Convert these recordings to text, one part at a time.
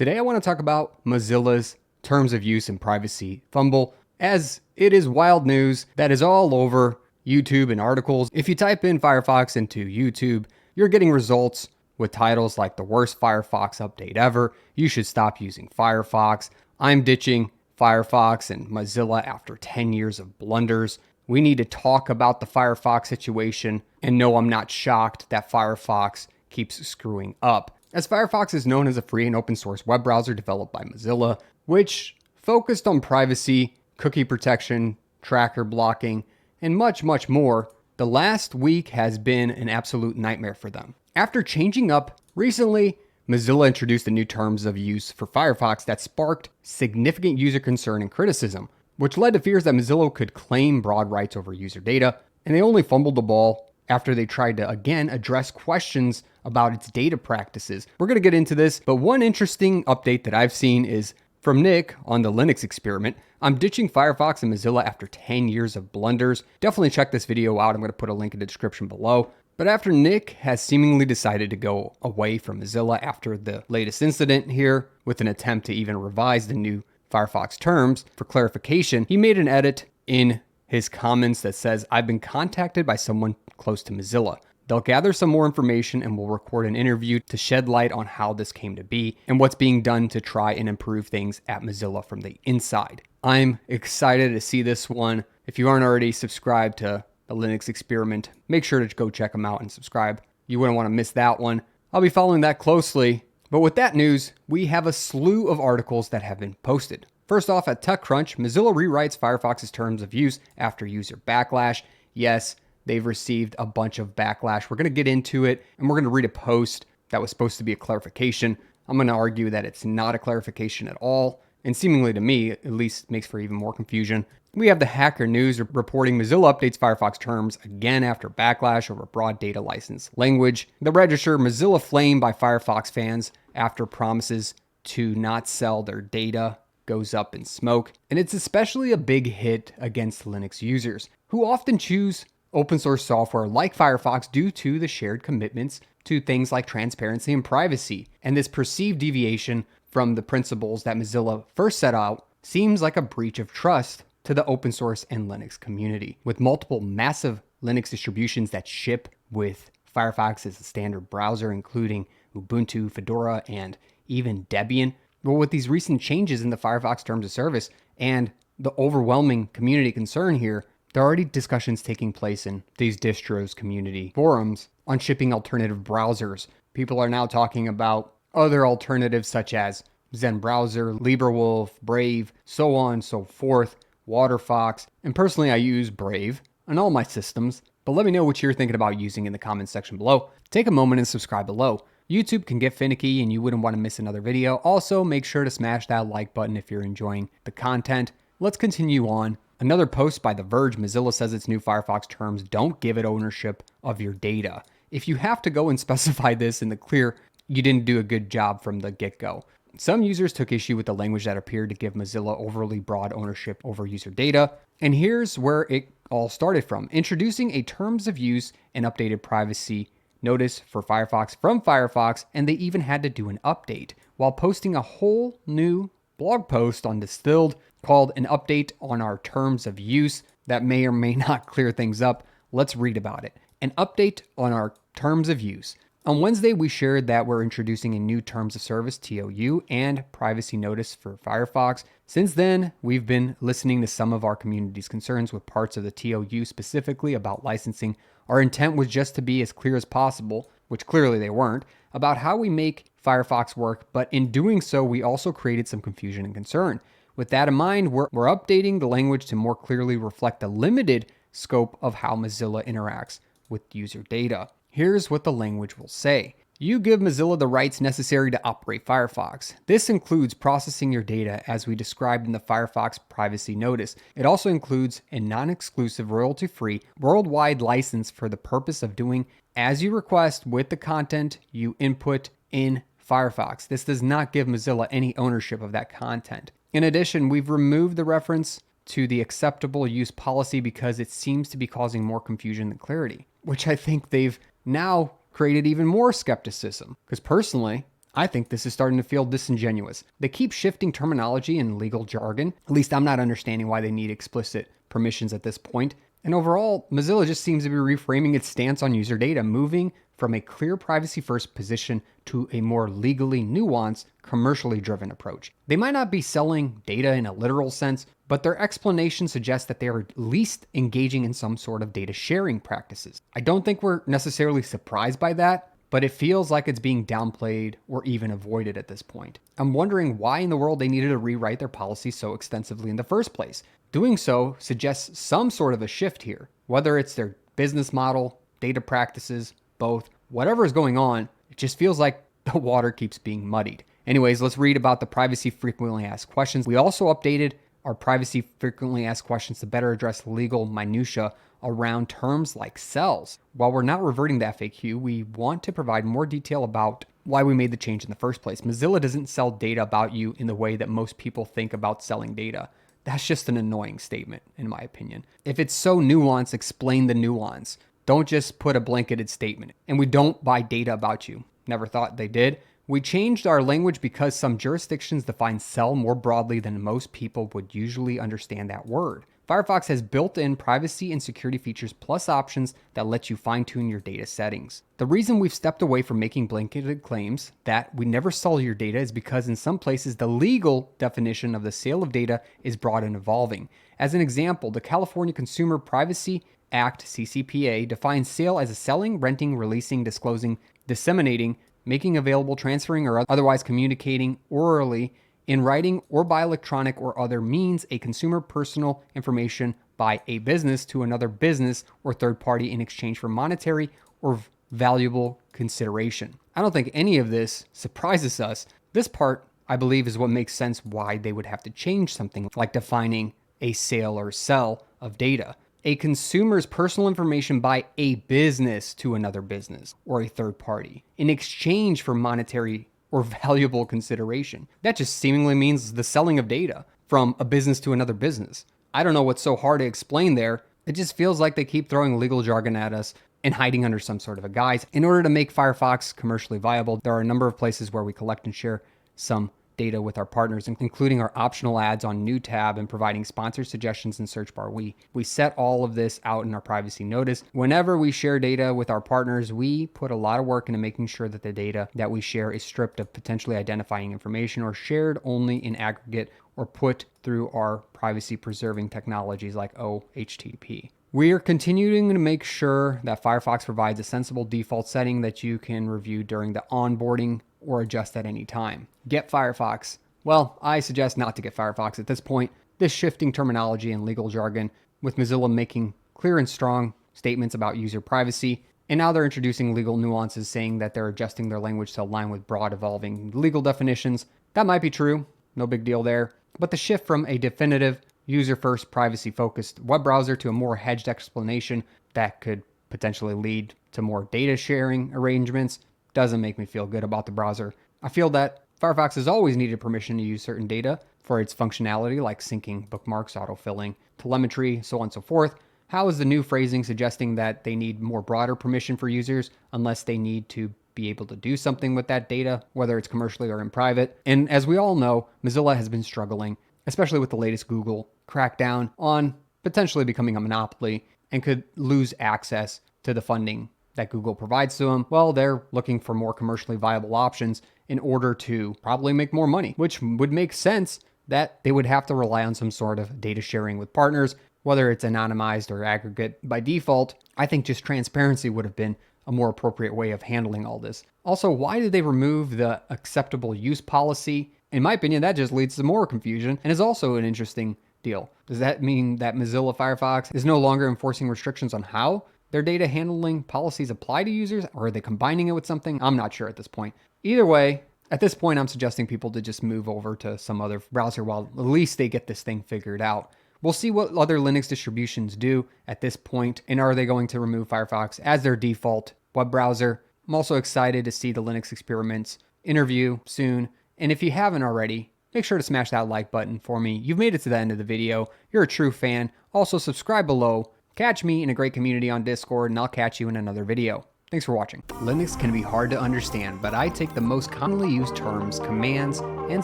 Today I want to talk about Mozilla's terms of use and privacy fumble, as it is wild news that is all over YouTube and articles. If you type in Firefox into YouTube, you're getting results with titles like the worst Firefox update ever, you should stop using Firefox, I'm ditching Firefox and Mozilla after 10 years of blunders. We need to talk about the Firefox situation, and no, I'm not shocked that Firefox keeps screwing up, as Firefox is known as a free and open source web browser developed by Mozilla, which focused on privacy, cookie protection, tracker blocking, and much, much more. The last week has been an absolute nightmare for them. After changing up recently, Mozilla introduced the new terms of use for Firefox that sparked significant user concern and criticism, which led to fears that Mozilla could claim broad rights over user data, and they only fumbled the ball after they tried to again address questions about its data practices. We're going to get into this, but one interesting update that I've seen is from Nick on the Linux experiment. I'm ditching Firefox and Mozilla after 10 years of blunders. Definitely check this video out. I'm going to put a link in the description below. But after Nick has seemingly decided to go away from Mozilla after the latest incident here with an attempt to even revise the new Firefox terms for clarification, he made an edit in his comments that says, "I've been contacted by someone close to Mozilla. They'll gather some more information and will record an interview to shed light on how this came to be and what's being done to try and improve things at Mozilla from the inside." I'm excited to see this one. If you aren't already subscribed to the Linux experiment, make sure to go check them out and subscribe. You wouldn't want to miss that one. I'll be following that closely. But with that news, we have a slew of articles that have been posted. First off, at TechCrunch, Mozilla rewrites Firefox's terms of use after user backlash. Yes, they've received a bunch of backlash. We're going to get into it, and we're going to read a post that was supposed to be a clarification. I'm going to argue that it's not a clarification at all, and seemingly to me, at least makes for even more confusion. We have the Hacker News reporting Mozilla updates Firefox terms again after backlash over broad data license language. The Register, Mozilla flamed by Firefox fans after promises to not sell their data goes up in smoke. And it's especially a big hit against Linux users, who often choose open source software like Firefox due to the shared commitments to things like transparency and privacy. And this perceived deviation from the principles that Mozilla first set out seems like a breach of trust to the open source and Linux community. With multiple massive Linux distributions that ship with Firefox as a standard browser, including Ubuntu, Fedora, and even Debian. But with these recent changes in the Firefox terms of service and the overwhelming community concern here, there are already discussions taking place in these distros community forums on shipping alternative browsers. People are now talking about other alternatives such as Zen Browser, LibreWolf, Brave, so on and so forth, Waterfox, and personally I use Brave on all my systems, but let me know what you're thinking about using in the comments section below. Take a moment and subscribe below. YouTube can get finicky and you wouldn't want to miss another video. Also, make sure to smash that like button if you're enjoying the content. Let's continue on. Another post by The Verge, Mozilla says its new Firefox terms don't give it ownership of your data. If you have to go and specify this in the clear, you didn't do a good job from the get-go. Some users took issue with the language that appeared to give Mozilla overly broad ownership over user data. And here's where it all started from. Introducing a terms of use and updated privacy notice for Firefox from Firefox, and they even had to do an update while posting a whole new blog post on Distilled called "An Update on Our Terms of Use" that may or may not clear things up. Let's read about it. An update on our terms of use. On Wednesday, we shared that we're introducing a new Terms of Service, TOU, and privacy notice for Firefox. Since then, we've been listening to some of our community's concerns with parts of the TOU, specifically about licensing. Our intent was just to be as clear as possible, which clearly they weren't, about how we make Firefox work, but in doing so, we also created some confusion and concern. With that in mind, we're updating the language to more clearly reflect the limited scope of how Mozilla interacts with user data. Here's what the language will say. You give Mozilla the rights necessary to operate Firefox. This includes processing your data as we described in the Firefox privacy notice. It also includes a non-exclusive, royalty-free, worldwide license for the purpose of doing as you request with the content you input in Firefox. This does not give Mozilla any ownership of that content. In addition, we've removed the reference to the acceptable use policy because it seems to be causing more confusion than clarity, which I think they've now created even more skepticism. Because personally, I think this is starting to feel disingenuous. They keep shifting terminology and legal jargon. At least I'm not understanding why they need explicit permissions at this point. And overall, Mozilla just seems to be reframing its stance on user data, moving from a clear privacy-first position to a more legally nuanced, commercially driven approach. They might not be selling data in a literal sense, but their explanation suggests that they are at least engaging in some sort of data sharing practices. I don't think we're necessarily surprised by that, but it feels like it's being downplayed or even avoided at this point. I'm wondering why in the world they needed to rewrite their policy so extensively in the first place. Doing so suggests some sort of a shift here, whether it's their business model, data practices, both, whatever is going on, it just feels like the water keeps being muddied. Anyways, let's read about the privacy frequently asked questions. We also updated our privacy frequently asked questions to better address legal minutia around terms like cells. While we're not reverting the FAQ, we want to provide more detail about why we made the change in the first place. Mozilla doesn't sell data about you in the way that most people think about selling data. That's just an annoying statement, in my opinion. If it's so nuanced, explain the nuance. Don't just put a blanketed statement. And we don't buy data about you. Never thought they did. We changed our language because some jurisdictions define cell more broadly than most people would usually understand that word. Firefox has built-in privacy and security features plus options that let you fine-tune your data settings. The reason we've stepped away from making blanketed claims that we never sell your data is because in some places the legal definition of the sale of data is broad and evolving. As an example, the California Consumer Privacy Act, CCPA, defines sale as a selling, renting, releasing, disclosing, disseminating, making available, transferring, or otherwise communicating orally, in writing, or by electronic or other means, a consumer personal information by a business to another business or third party in exchange for monetary or valuable consideration. I don't think any of this surprises us. This part, I believe, is what makes sense why they would have to change something like defining a sale or sell of data. A consumer's personal information by a business to another business or a third party in exchange for monetary or valuable consideration. That just seemingly means the selling of data from a business to another business. I don't know what's so hard to explain there. It just feels like they keep throwing legal jargon at us and hiding under some sort of a guise. In order to make Firefox commercially viable, there are a number of places where we collect and share some data with our partners, including our optional ads on new tab and providing sponsor suggestions in search bar. We set all of this out in our privacy notice. Whenever we share data with our partners, we put a lot of work into making sure that the data that we share is stripped of potentially identifying information or shared only in aggregate or put through our privacy preserving technologies like OHTTP. We are continuing to make sure that Firefox provides a sensible default setting that you can review during the onboarding or adjust at any time. Get Firefox. Well, I suggest not to get Firefox at this point. This shifting terminology and legal jargon, with Mozilla making clear and strong statements about user privacy, and now they're introducing legal nuances saying that they're adjusting their language to align with broad evolving legal definitions. That might be true, no big deal there. But the shift from a definitive, user-first, privacy-focused web browser to a more hedged explanation that could potentially lead to more data sharing arrangements doesn't make me feel good about the browser. I feel that Firefox has always needed permission to use certain data for its functionality, like syncing bookmarks, autofilling, telemetry, so on and so forth. How is the new phrasing suggesting that they need more broader permission for users unless they need to be able to do something with that data, whether it's commercially or in private? And as we all know, Mozilla has been struggling, especially with the latest Google crackdown on potentially becoming a monopoly and could lose access to the funding that Google provides to them. Well, they're looking for more commercially viable options in order to probably make more money, which would make sense that they would have to rely on some sort of data sharing with partners, whether it's anonymized or aggregate by default. I think just transparency would have been a more appropriate way of handling all this. Also, why did they remove the acceptable use policy? In my opinion, that just leads to more confusion and is also an interesting deal. Does that mean that Mozilla Firefox is no longer enforcing restrictions on how their data handling policies apply to users, or are they combining it with something? I'm not sure at this point. Either way, at this point, I'm suggesting people to just move over to some other browser while at least they get this thing figured out. We'll see what other Linux distributions do at this point, and are they going to remove Firefox as their default web browser? I'm also excited to see the Linux experiments interview soon, and if you haven't already, make sure to smash that like button for me. You've made it to the end of the video. You're a true fan. Also, subscribe below. Catch me in a great community on Discord, and I'll catch you in another video. Thanks for watching. Linux can be hard to understand, but I take the most commonly used terms, commands, and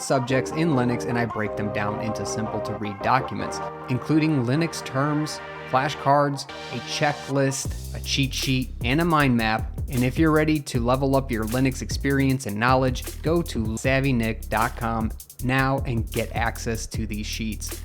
subjects in Linux and I break them down into simple to read documents, including Linux terms, flashcards, a checklist, a cheat sheet, and a mind map. And if you're ready to level up your Linux experience and knowledge, go to SavvyNik.com now and get access to these sheets.